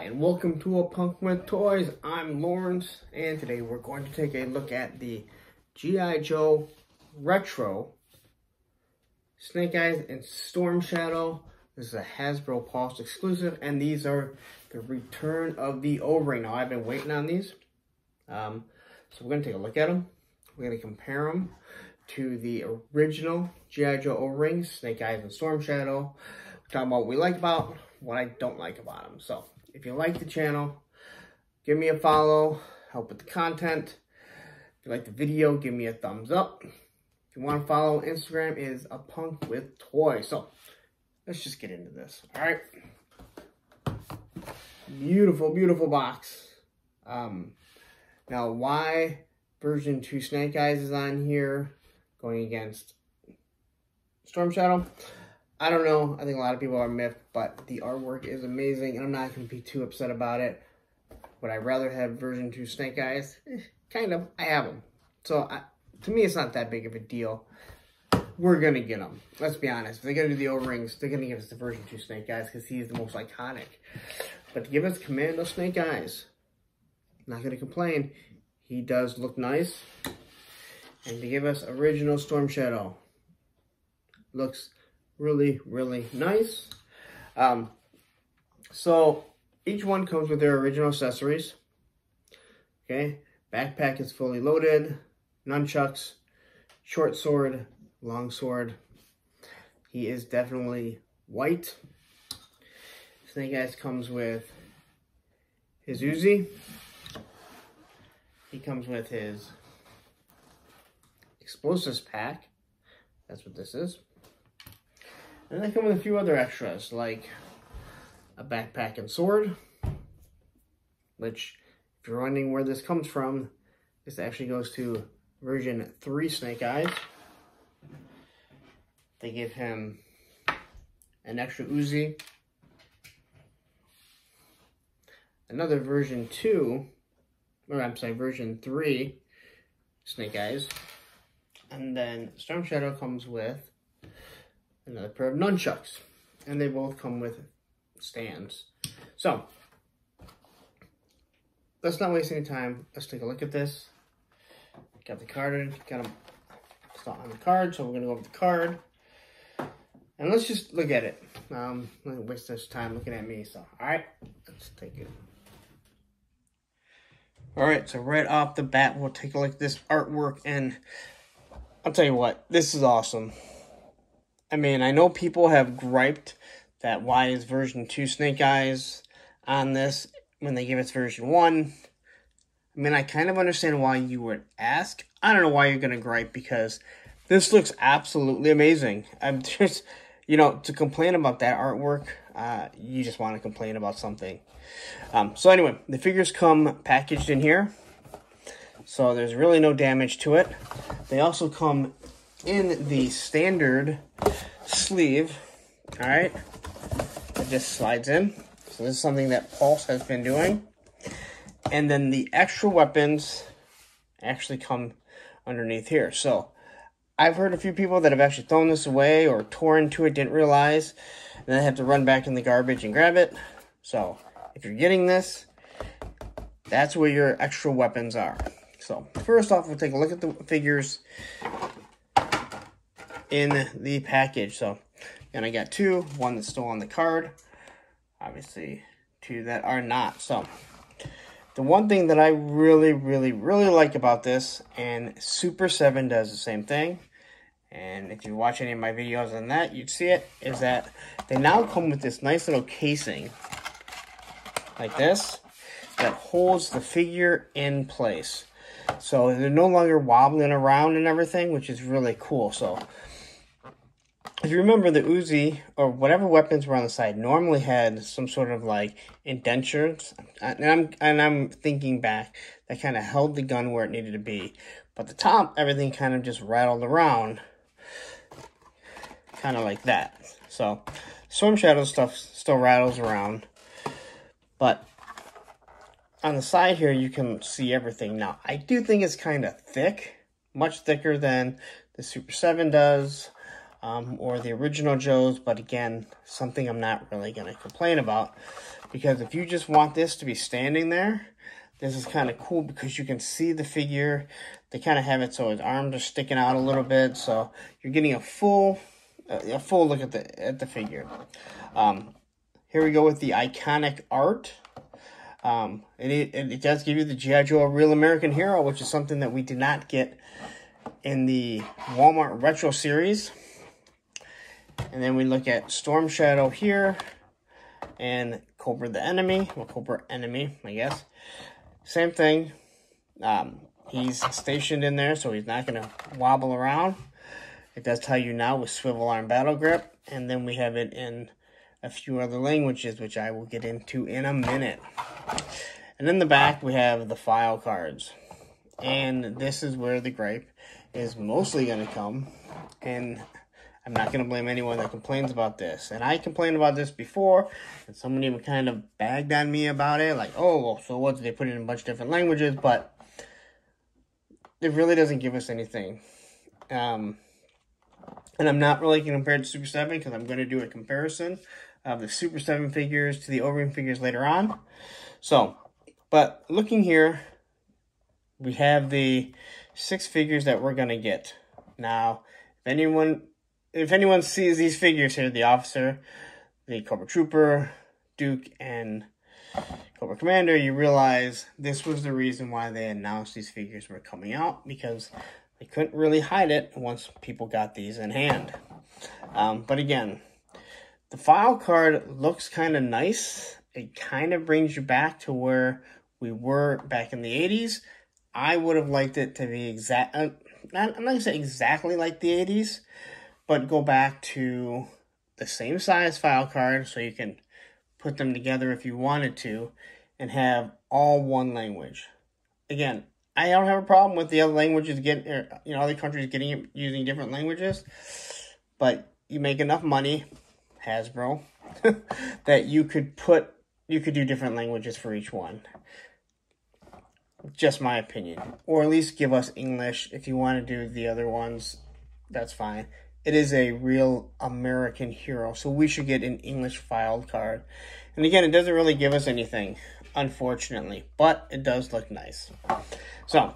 and welcome to A Punk with Toys. I'm Lawrence, and today we're going to take a look at the G.I. Joe Retro Snake Eyes and Storm Shadow. This is a Hasbro Pulse exclusive, and these are the return of the O-ring. Now, I've been waiting on these, so we're going to take a look at them. We're going to compare them to the original G.I. Joe O-ring, Snake Eyes and Storm Shadow. We're talking about what we like about, what I don't like about them. So, if you like the channel, give me a follow, help with the content. If you like the video, give me a thumbs up. If you want to follow, Instagram is A Punk with Toys. So, let's just get into this. All right. Beautiful, beautiful box. Now, why version 2 Snake Eyes is on here going against Storm Shadow? I don't know. I think a lot of people are miffed, but the artwork is amazing, and I'm not going to be too upset about it. Would I rather have version 2 Snake Eyes? Kind of. I have them. So, to me, it's not that big of a deal. We're going to get them. Let's be honest. If they're going to do the O-rings, they're going to give us the version 2 Snake Eyes because he's the most iconic. But to give us Commando Snake Eyes, I'm not going to complain. He does look nice. And to give us original Storm Shadow, looks really, really nice. So each one comes with their original accessories. Okay, backpack is fully loaded. Nunchucks, short sword, long sword. He is definitely white. Snake Eyes comes with his Uzi. He comes with his explosives pack. That's what this is. And they come with a few other extras, like a backpack and sword, which, if you're wondering where this comes from, this actually goes to version 3 Snake Eyes. They give him an extra Uzi, another version 3 Snake Eyes, and then Storm Shadow comes with another pair of Nunchucks, and they both come with stands. So, let's not waste any time. Let's take a look at this. Got the card, got them on the card, so we're going to go over the card. And let's just look at it. I'm not going to waste this time looking at me, so, alright, let's take it. Alright, so right off the bat, we'll take a look at this artwork, and I'll tell you what, this is awesome. I mean, I know people have griped that why is version 2 Snake Eyes on this when they give us version 1. I mean, I kind of understand why you would ask. I don't know why you're going to gripe, because this looks absolutely amazing. I'm just, you know, to complain about that artwork, you just want to complain about something. So anyway, the figures come packaged in here, so there's really no damage to it. They also come in the standard sleeve, all right, it just slides in. So this is something that Pulse has been doing. And then the extra weapons actually come underneath here. So I've heard a few people that have actually thrown this away or tore into it, didn't realize, and then have to run back in the garbage and grab it. So if you're getting this, that's where your extra weapons are. So first off, we'll take a look at the figures in the package. So, and I got 2, one that's still on the card, obviously 2 that are not. So the one thing that I really like about this, and Super 7 does the same thing, and if you watch any of my videos on that, you'd see it, is that they now come with this nice little casing like this that holds the figure in place. So they're no longer wobbling around and everything, which is really cool. So if you remember, the Uzi, or whatever weapons were on the side, normally had some sort of, like, indentures. And I'm thinking back, that kind of held the gun where it needed to be. But the top, everything kind of just rattled around, kind of like that. So, Storm Shadow stuff still rattles around. But on the side here, you can see everything. Now, I do think it's kind of thick, much thicker than the Super 7 does. or the original Joes, but again, something I'm not really going to complain about, because if you just want this to be standing there, this is kind of cool because you can see the figure. They kind of have it so his arms are sticking out a little bit, so you're getting a full look at the figure. Here we go with the iconic art. It does give you the G.I. Joe Real American Hero, which is something that we did not get in the Walmart Retro series. And then we look at Storm Shadow here, and Cobra the Enemy. Well, Cobra Enemy, I guess. Same thing. He's stationed in there, so he's not going to wobble around. It does tell you now with Swivel Arm Battle Grip. And then we have it in a few other languages, which I will get into in a minute. And in the back, we have the file cards. And this is where the gripe is mostly going to come. And I'm not going to blame anyone that complains about this. And I complained about this before, and somebody kind of bagged on me about it. Like, oh, well, so what? They put it in a bunch of different languages, but it really doesn't give us anything. And I'm not really going to compare it to Super 7 because I'm going to do a comparison of the Super 7 figures to the Overeem figures later on. So, but looking here, we have the 6 figures that we're going to get. Now, if anyone sees these figures here, the Officer, the Cobra Trooper, Duke, and Cobra Commander, you realize this was the reason why they announced these figures were coming out, because they couldn't really hide it once people got these in hand. But again, the file card looks kind of nice. It kind of brings you back to where we were back in the 80s. I would have liked it to be I'm not going to say exactly like the 80s, but go back to the same size file card so you can put them together if you wanted to and have all one language. Again, I don't have a problem with the other languages other countries using different languages, but you make enough money, Hasbro, that you could do different languages for each one. Just my opinion. Or at least give us English. If you want to do the other ones, that's fine. It is a real American hero, so we should get an English filed card. And again, it doesn't really give us anything, unfortunately, but it does look nice. So,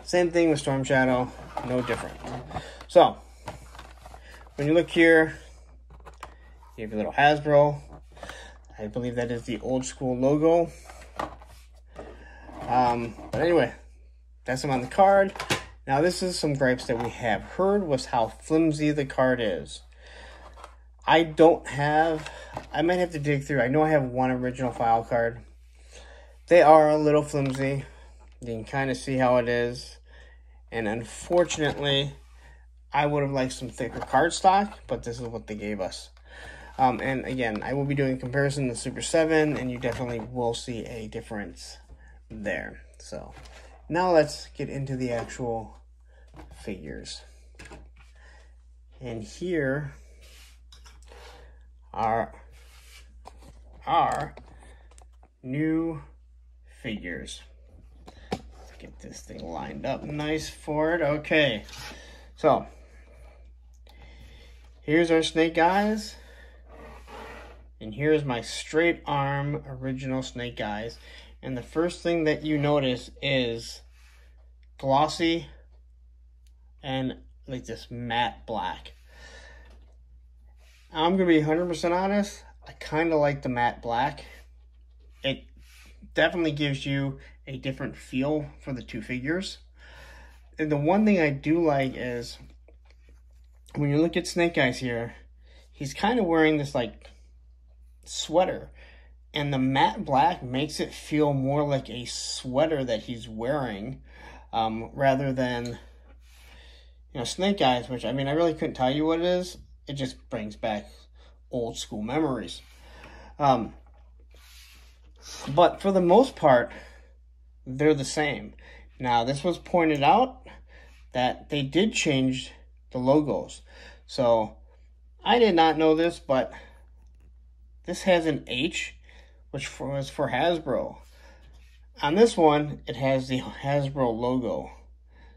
same thing with Storm Shadow, no different. So, when you look here, you have a little Hasbro. I believe that is the old school logo. But anyway, that's them on the card. Now, this is some gripes that we have heard was how flimsy the card is. I might have to dig through. I know I have one original file card. They are a little flimsy. You can kind of see how it is. And unfortunately, I would have liked some thicker cardstock, but this is what they gave us. And again, I will be doing a comparison to Super 7, and you definitely will see a difference there. So, now let's get into the actual figures. And here are our new figures. Let's get this thing lined up nice for it. Okay, so here's our Snake Eyes, and here's my straight arm original Snake Eyes. And the first thing that you notice is glossy and like this matte black. I'm going to be 100% honest. I kind of like the matte black. It definitely gives you a different feel for the two figures. And the one thing I do like is when you look at Snake Eyes here, he's kind of wearing this like sweater. And the matte black makes it feel more like a sweater that he's wearing, rather than, Snake Eyes, which, I mean, I really couldn't tell you what it is. It just brings back old school memories. But for the most part, they're the same. Now, this was pointed out that they did change the logos. So, I did not know this, but this has an H, which was for Hasbro. On this one, it has the Hasbro logo.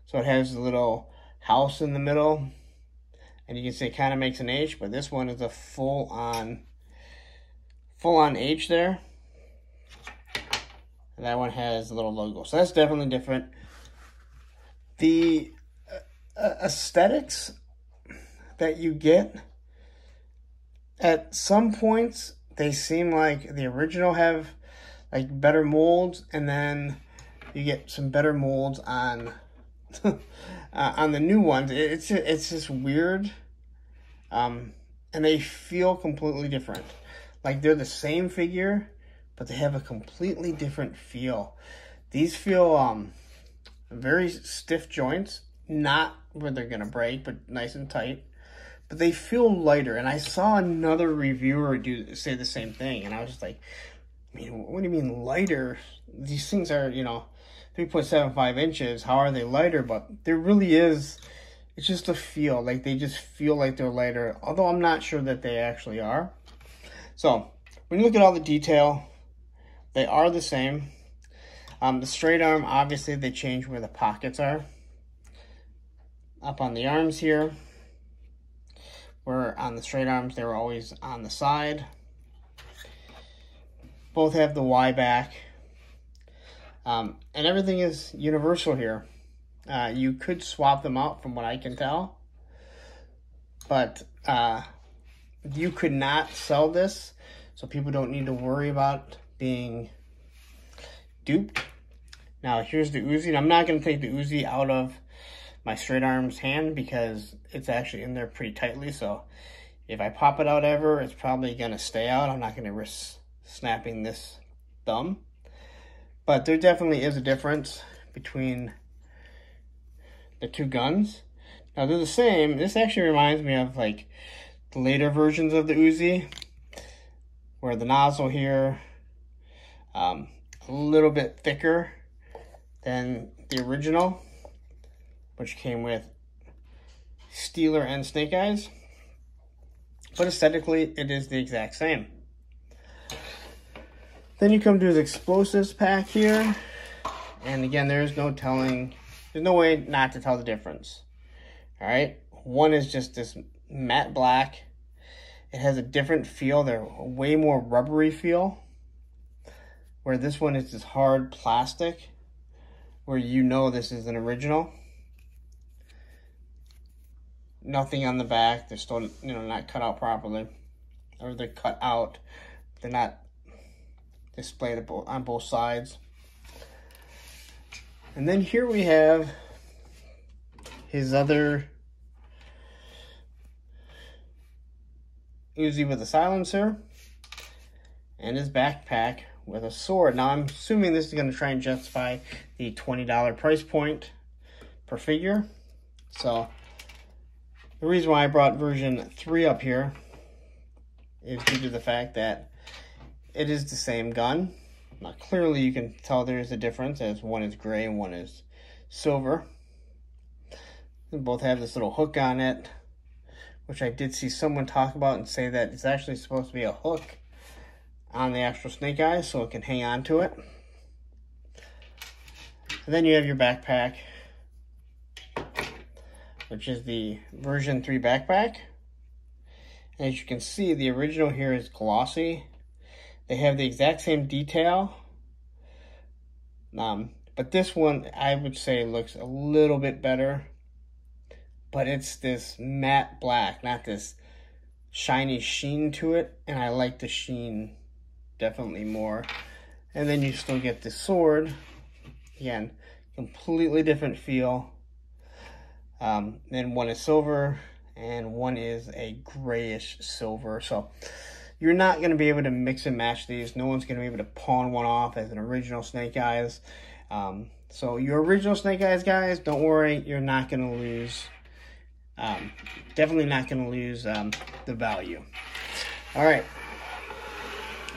So it has the little house in the middle. And you can see it kind of makes an H, but this one is a full-on H there. And that one has a little logo. So that's definitely different. The aesthetics that you get, at some points, they seem like the original have like better molds, and then you get some better molds on on the new ones. It's just weird, and they feel completely different. Like they're the same figure, but they have a completely different feel. These feel very stiff joints, not where they're gonna break, but nice and tight. But they feel lighter, and I saw another reviewer say the same thing, and I was just like, I mean, what do you mean lighter? These things are, you know, 3.75 inches. How are they lighter? But there really is, it's just a feel. Like, they just feel like they're lighter, although I'm not sure that they actually are. So, when you look at all the detail, they are the same. The straight arm, obviously, they change where the pockets are. Up on the arms here, where on the straight arms, they were always on the side. Both have the Y back. And everything is universal here. You could swap them out from what I can tell. But you could not sell this, so people don't need to worry about being duped. Now here's the Uzi. And I'm not going to take the Uzi out of my straight arm's hand because it's actually in there pretty tightly. So if I pop it out ever, it's probably going to stay out. I'm not going to risk snapping this thumb. But there definitely is a difference between the two guns. Now they're the same. This actually reminds me of like the later versions of the Uzi, where the nozzle here a little bit thicker than the original, which came with Steeler and Snake Eyes. But aesthetically, it is the exact same. Then you come to his explosives pack here. And again, there's no way not to tell the difference. All right. One is just this matte black. It has a different feel. They're a way more rubbery feel. Where this one is this hard plastic, where you know this is an original. Nothing on the back. They're still, you know, not cut out properly. Or they're cut out. They're not displayed on both sides. And then here we have his other Uzi with a silencer and his backpack with a sword. Now I'm assuming this is going to try and justify the $20 price point per figure. So the reason why I brought version 3 up here is due to the fact that it is the same gun. Now clearly you can tell there's a difference, as one is gray and one is silver. They both have this little hook on it, which I did see someone talk about and say that it's actually supposed to be a hook on the actual Snake Eyes so it can hang on to it. And then you have your backpack, which is the version 3 backpack. And as you can see, the original here is glossy. They have the exact same detail. But this one, I would say, looks a little bit better. But it's this matte black, not this shiny sheen to it. And I like the sheen definitely more. And then you still get the sword. Again, completely different feel. Then one is silver and one is a grayish silver. So you're not going to be able to mix and match these. No one's going to be able to pawn one off as an original Snake Eyes. So your original Snake Eyes, guys, don't worry. You're not going to lose. Definitely not going to lose the value. All right.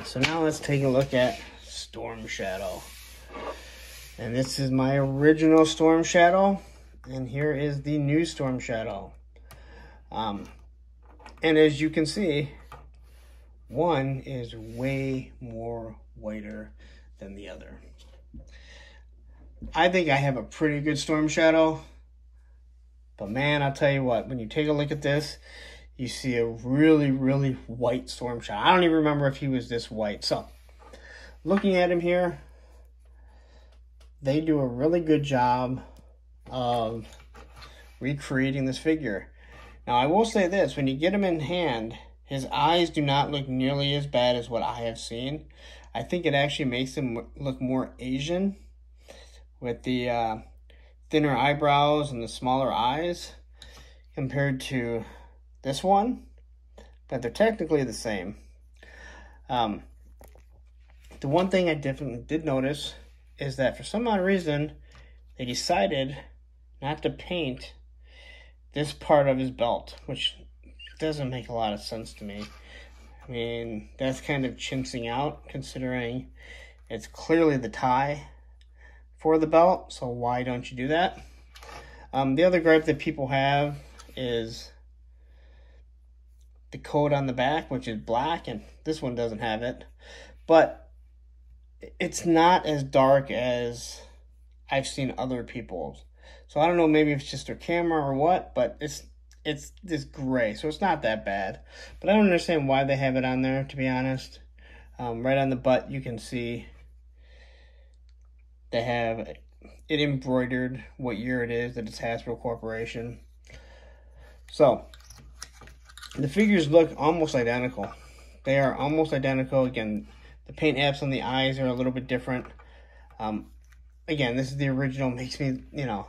So now let's take a look at Storm Shadow. And this is my original Storm Shadow. And here is the new Storm Shadow. And as you can see, one is way more whiter than the other. I think I have a pretty good Storm Shadow. But man, I'll tell you what, when you take a look at this, you see a really, really white Storm Shadow. I don't even remember if he was this white. So, looking at him here, they do a really good job of recreating this figure. Now, I will say this, when you get him in hand, his eyes do not look nearly as bad as what I have seen. I think it actually makes him look more Asian with the thinner eyebrows and the smaller eyes compared to this one, but they're technically the same. The one thing I definitely did notice is that for some odd reason, they decided not to paint this part of his belt, which doesn't make a lot of sense to me. I mean, that's kind of chintzy out, considering it's clearly the tie for the belt, so why don't you do that? The other gripe that people have is the coat on the back, which is black, and this one doesn't have it. But it's not as dark as I've seen other people's. So I don't know, maybe it's just their camera or what, but it's this gray, so it's not that bad. But I don't understand why they have it on there, to be honest. Right on the butt, you can see they have it embroidered what year it is, that it's Hasbro Corporation. So, the figures look almost identical. They are almost identical. Again, the paint apps on the eyes are a little bit different. Again, this is the original. Makes me, you know,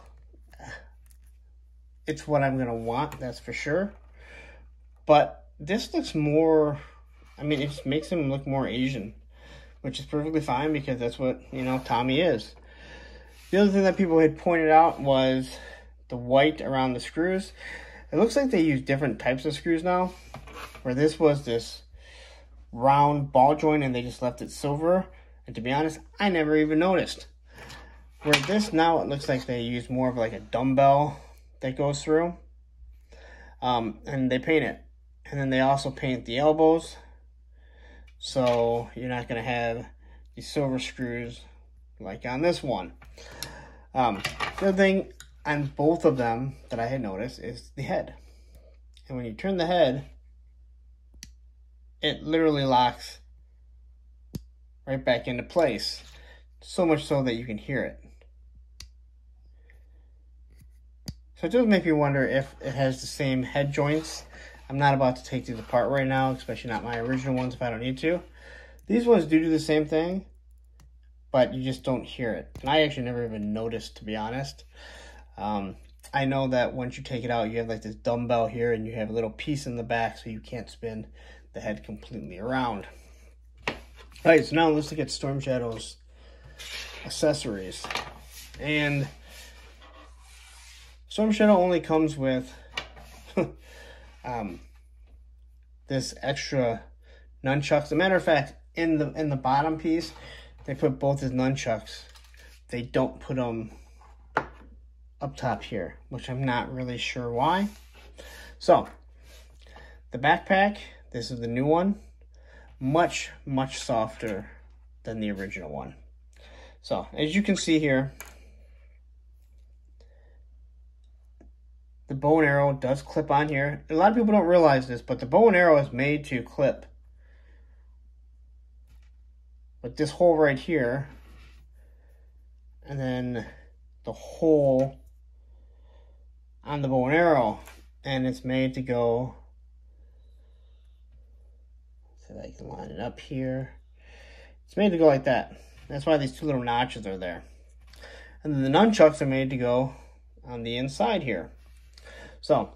it's what I'm going to want, that's for sure. But this looks more, I mean, it just makes him look more Asian, which is perfectly fine because that's what, you know, Tommy is. The other thing that people had pointed out was the white around the screws. It looks like they use different types of screws now, where this was this round ball joint and they just left it silver. And to be honest, I never even noticed. Where this now, it looks like they use more of like a dumbbell that goes through. And they paint it. And then they also paint the elbows. So you're not going to have these silver screws like on this one. The other thing on both of them that I had noticed is the head. And when you turn the head, it literally locks right back into place. So much so that you can hear it. So it does make me wonder if it has the same head joints. I'm not about to take these apart right now, especially not my original ones if I don't need to. These ones do the same thing, but you just don't hear it. And I actually never even noticed, to be honest. I know that once you take it out, you have like this dumbbell here, and you have a little piece in the back so you can't spin the head completely around. Alright, so now let's look at Storm Shadow's accessories. And Storm Shadow only comes with this extra nunchucks. As a matter of fact, in the bottom piece, they put both his nunchucks. They don't put them up top here, which I'm not really sure why. So, the backpack, this is the new one. Much, much softer than the original one. So, as you can see here, the bow and arrow does clip on here. A lot of people don't realize this, but the bow and arrow is made to clip. But this hole right here, and then the hole on the bow and arrow, and it's made to go, so that I can line it up here. It's made to go like that. That's why these two little notches are there. And then the nunchucks are made to go on the inside here. So,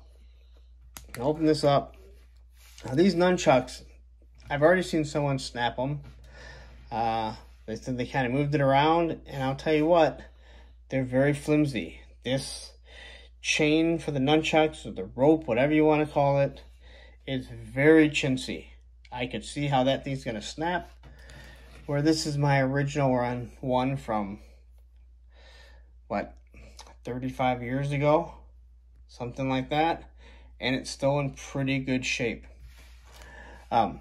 I'll open this up. Now these nunchucks, I've already seen someone snap them. They said they kind of moved it around, and I'll tell you what, they're very flimsy. This chain for the nunchucks, or the rope, whatever you want to call it, is very chintzy. I could see how that thing's going to snap. Where this is my original one from, what, 35 years ago? Something like that. And it's still in pretty good shape. Here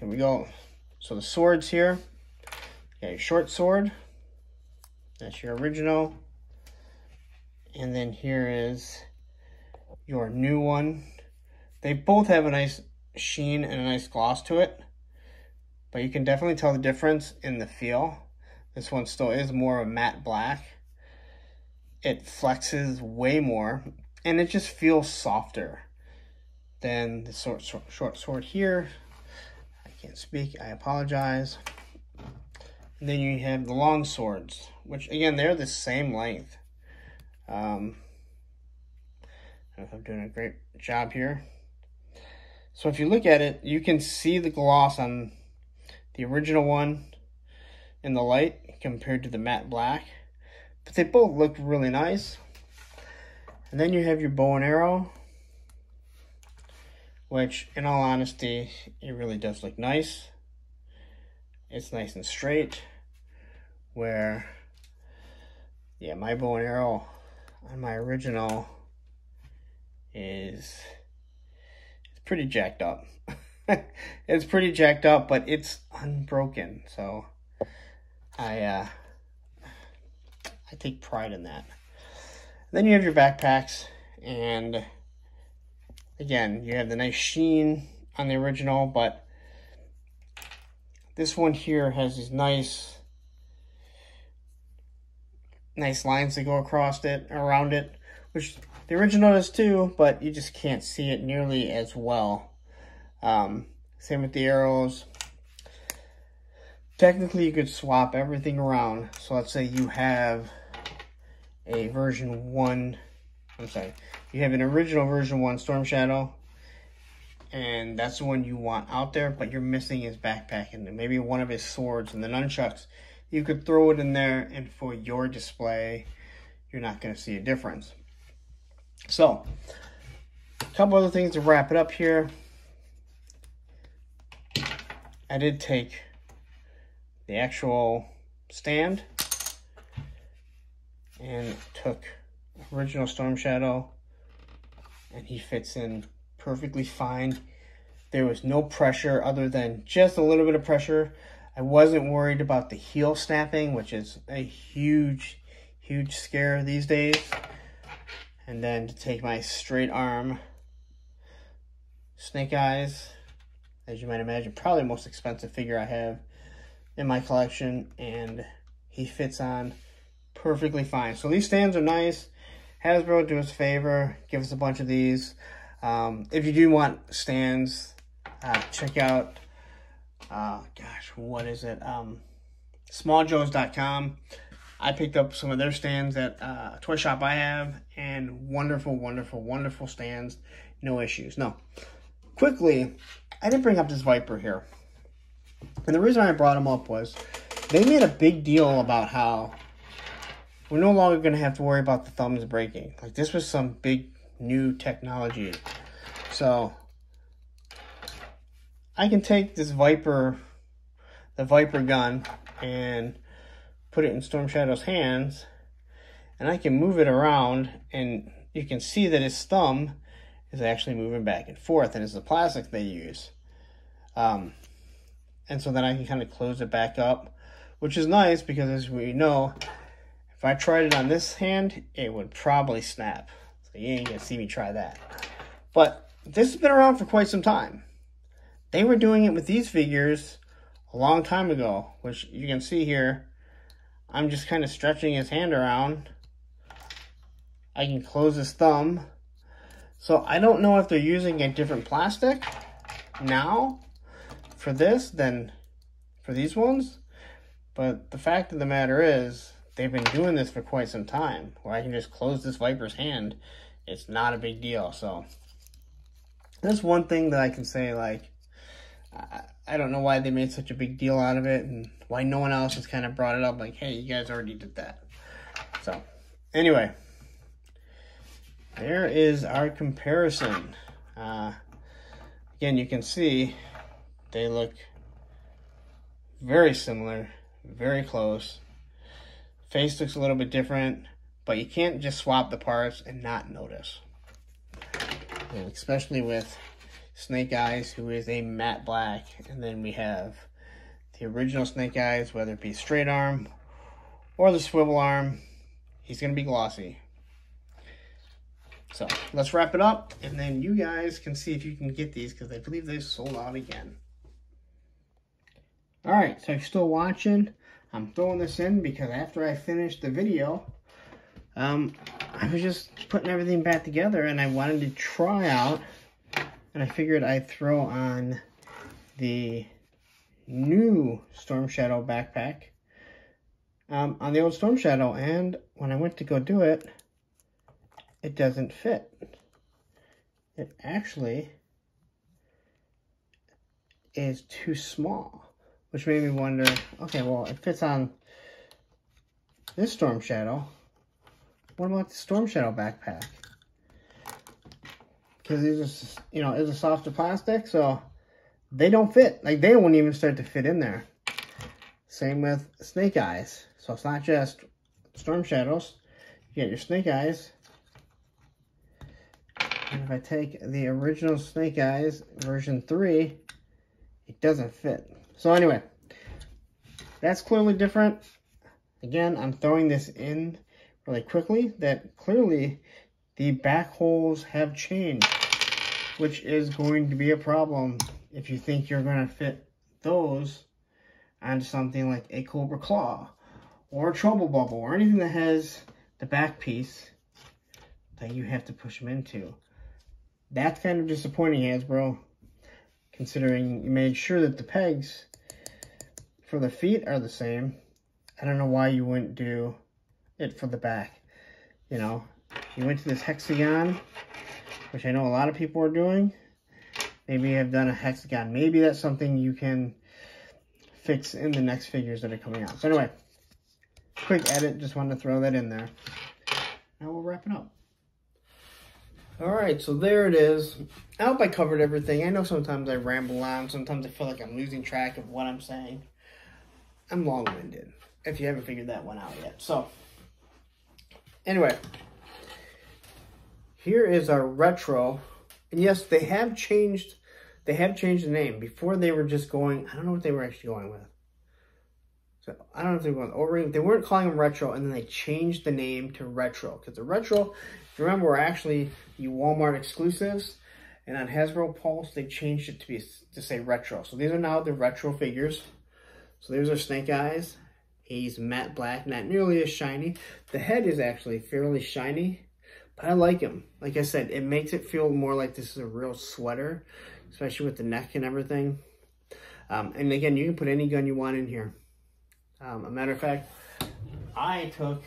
we go. So the swords here. Okay, short sword. That's your original. And then here is your new one. They both have a nice sheen and a nice gloss to it, but you can definitely tell the difference in the feel. This one still is more of a matte black. It flexes way more, and it just feels softer than the short sword here. I can't speak, I apologize. And then you have the long swords, which again, they're the same length. I don't know if I'm doing a great job here. So if you look at it, you can see the gloss on the original one in the light compared to the matte black. But they both look really nice. And then you have your bow and arrow, which in all honesty, it really does look nice. It's nice and straight, where, yeah, my bow and arrow on my original is pretty jacked up. It's pretty jacked up, but it's unbroken. So I take pride in that. Then you have your backpacks, and again, you have the nice sheen on the original, but this one here has these nice lines that go across it, around it, which the original does too, but you just can't see it nearly as well. Same with the arrows. Technically, you could swap everything around. So let's say you have a version 1, you have an original version 1 Storm Shadow, and that's the one you want out there, but you're missing his backpack and maybe one of his swords and the nunchucks. You could throw it in there, and for your display, you're not going to see a difference. So, a couple other things to wrap it up here. I did take the actual stand and took original Storm Shadow, and he fits in perfectly fine. There was no pressure other than just a little bit of pressure. I wasn't worried about the heel snapping, which is a huge scare these days. And then to take my straight arm Snake Eyes, as you might imagine, probably the most expensive figure I have in my collection, and he fits on perfectly fine. So these stands are nice. Hasbro, do us a favor, give us a bunch of these. If you do want stands, check out, what is it? smalljoes.com. I picked up some of their stands at a toy shop I have, and wonderful stands. No issues. No. Quickly, I didn't bring up this Viper here. And the reason I brought him up was they made a big deal about how we're no longer going to have to worry about the thumbs breaking. Like, this was some big new technology. So, I can take this Viper, the Viper gun, and put it in Storm Shadow's hands, and I can move it around, and you can see that his thumb is actually moving back and forth, and it's the plastic they use. And so then I can kind of close it back up, which is nice because, as we know, if I tried it on this hand, it would probably snap. So you ain't gonna see me try that. But this has been around for quite some time. They were doing it with these figures a long time ago, which you can see here. I'm just kind of stretching his hand around. I can close his thumb. So I don't know if they're using a different plastic now for this than for these ones. But the fact of the matter is, they've been doing this for quite some time, where I can just close this Viper's hand. It's not a big deal. So that's one thing that I can say, like, I don't know why they made such a big deal out of it, and why no one else has kind of brought it up, like, hey, you guys already did that. So, anyway, there is our comparison. Again, you can see they look very similar, very close. Face looks a little bit different, but you can't just swap the parts and not notice. And especially with Snake Eyes, who is a matte black, and then we have the original Snake Eyes, whether it be straight arm or the swivel arm, he's going to be glossy. So let's wrap it up, and then you guys can see if you can get these, because I believe they sold out again. All right, so if you're still watching, I'm throwing this in because after I finished the video, I was just putting everything back together, and I wanted to try out, and I figured I'd throw on the new Storm Shadow backpack on the old Storm Shadow, and when I went to go do it, it doesn't fit. It actually is too small, which made me wonder, okay, well, it fits on this Storm Shadow. What about the Storm Shadow backpack? Because these are just, you know, it's a softer plastic, so they don't fit. Like, they won't even start to fit in there. Same with Snake Eyes. So it's not just Storm Shadows. You get your Snake Eyes. And if I take the original Snake Eyes version 3, it doesn't fit. So anyway, that's clearly different. Again, I'm throwing this in really quickly. That clearly the back holes have changed, which is going to be a problem if you think you're going to fit those onto something like a Cobra Claw or a Trouble Bubble or anything that has the back piece that you have to push them into. That's kind of disappointing, Hasbro, considering you made sure that the pegs for the feet are the same. I don't know why you wouldn't do it for the back. You know, you went to this hexagon, which I know a lot of people are doing. Maybe you have done a hexagon. Maybe that's something you can fix in the next figures that are coming out. So anyway, quick edit. Just wanted to throw that in there. Now we'll wrap it up. Alright, so there it is. I hope I covered everything. I know sometimes I ramble on. Sometimes I feel like I'm losing track of what I'm saying. I'm long-winded, if you haven't figured that one out yet. So, anyway, here is our retro. And yes, they have changed the name. Before they were just going, I don't know what they were actually going with. So I don't know if they were going O-ring. They weren't calling them retro, and then they changed the name to retro. Because the retro, if you remember, were actually the Walmart exclusives. And on Hasbro Pulse, they changed it to say retro. So these are now the retro figures. So there's our Snake Eyes. He's matte black, not nearly as shiny. The head is actually fairly shiny, but I like him. Like I said, it makes it feel more like this is a real sweater, especially with the neck and everything. And again, you can put any gun you want in here. A matter of fact, I took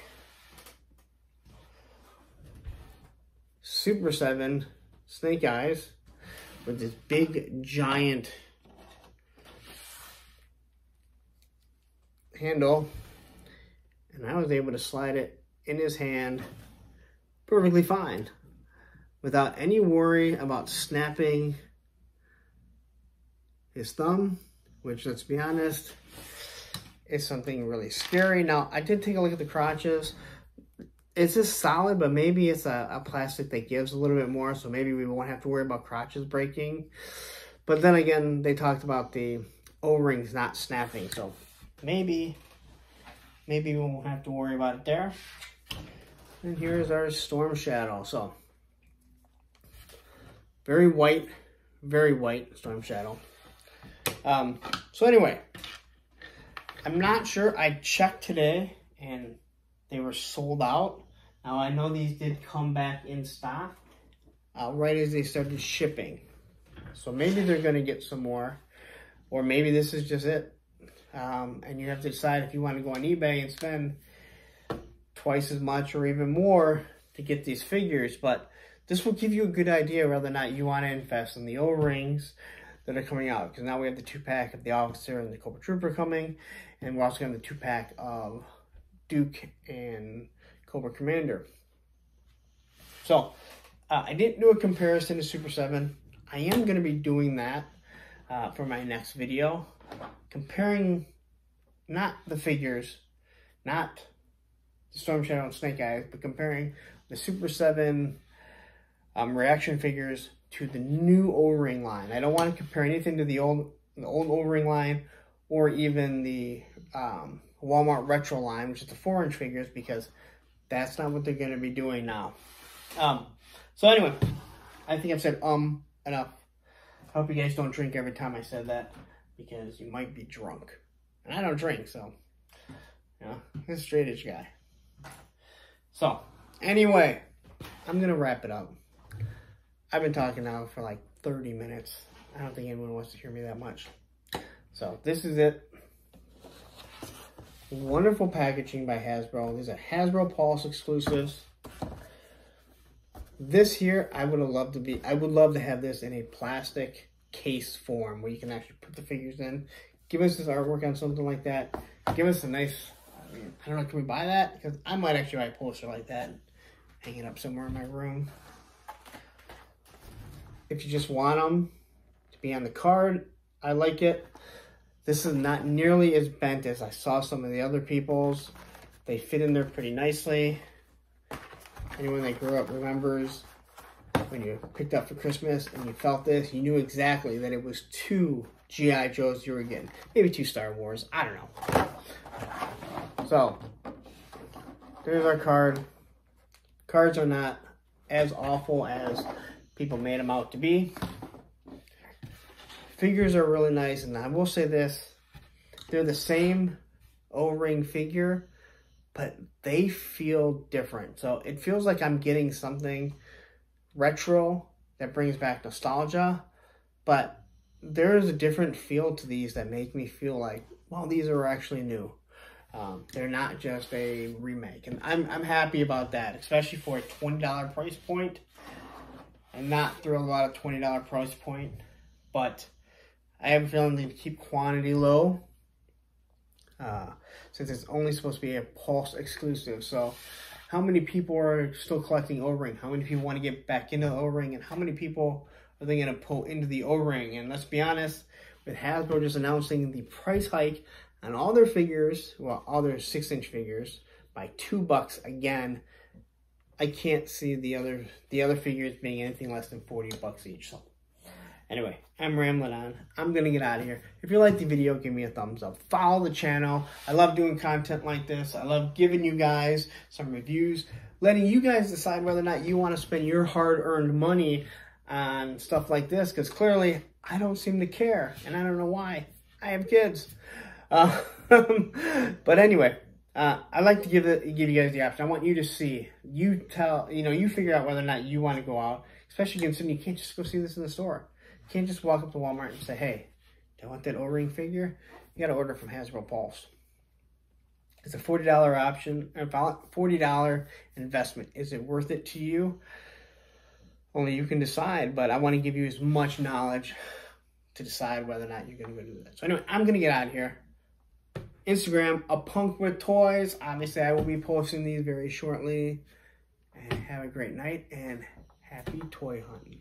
Super 7 Snake Eyes with this big, giant handle, and I was able to slide it in his hand perfectly fine without any worry about snapping his thumb, which, let's be honest, is something really scary. Now, I did take a look at the crotches. It's just solid, but maybe it's a plastic that gives a little bit more, so maybe we won't have to worry about crotches breaking. But then again, they talked about the O-rings not snapping, so maybe we won't have to worry about it there. And here's our Storm Shadow. So, very white Storm Shadow. So anyway, I'm not sure. I checked today, and they were sold out. Now, I know these did come back in stock right as they started shipping. So maybe they're going to get some more, or maybe this is just it. And you have to decide if you want to go on eBay and spend twice as much or even more to get these figures. But this will give you a good idea whether or not you want to invest in the O-rings that are coming out. Because now we have the 2-pack of the Officer and the Cobra Trooper coming. And we're also getting the 2-pack of Duke and Cobra Commander. So, I didn't do a comparison to Super 7. I am going to be doing that for my next video. Comparing, not the figures, not the Storm Shadow and Snake Eyes, but comparing the Super 7 reaction figures to the new O-ring line. I don't want to compare anything to the old O-ring line or even the Walmart Retro line, which is the 4-inch figures, because that's not what they're going to be doing now. So anyway, I think I've said enough. I hope you guys don't drink every time I said that, because you might be drunk. And I don't drink, so, you know, I'm a straight edge guy. So, anyway, I'm going to wrap it up. I've been talking now for like 30 minutes. I don't think anyone wants to hear me that much. So, this is it. Wonderful packaging by Hasbro. These are Hasbro Pulse exclusives. This here, I would love to have this in a plastic case form where you can actually put the figures in. Give us this artwork on something like that. Give us a nice, I don't know, can we buy that? Because I might actually buy a poster like that and hang it up somewhere in my room. If you just want them to be on the card, I like it. This is not nearly as bent as I saw some of the other people's. They fit in there pretty nicely. Anyone that grew up remembers when you picked up for Christmas and you felt this, you knew exactly that it was 2 G.I. Joes you were getting. Maybe 2 Star Wars. I don't know. So, there's our card. Cards are not as awful as people made them out to be. Figures are really nice, and I will say this. They're the same O-ring figure, but they feel different. So it feels like I'm getting something retro that brings back nostalgia, but there is a different feel to these that make me feel like, well, these are actually new. They're not just a remake, and I'm happy about that, especially for a $20 price point. I'm not thrilled about a $20 price point, but I have a feeling they keep quantity low. Since it's only supposed to be a Pulse exclusive. So how many people are still collecting O-ring? How many people want to get back into the O-ring? And how many people are they going to pull into the O-ring? And let's be honest, with Hasbro just announcing the price hike on all their figures, well, all their 6-inch figures, by $2 again, I can't see the other figures being anything less than $40 each. So anyway, I'm rambling on. I'm going to get out of here. If you like the video, give me a thumbs up. Follow the channel. I love doing content like this. I love giving you guys some reviews, letting you guys decide whether or not you want to spend your hard-earned money on stuff like this, because clearly I don't seem to care, and I don't know why. I have kids. But anyway, I like to give you guys the option. I want you to see. You figure out whether or not you want to go out, especially considering you can't just go see this in the store. You can't just walk up to Walmart and say, hey, do I want that O-ring figure? You got to order from Hasbro Pulse. It's a $40 option, $40 investment. Is it worth it to you? Only you can decide, but I want to give you as much knowledge to decide whether or not you're going to go do that. So anyway, I'm going to get out of here. Instagram, A Punk with Toys. Obviously, I will be posting these very shortly. And have a great night and happy toy hunting.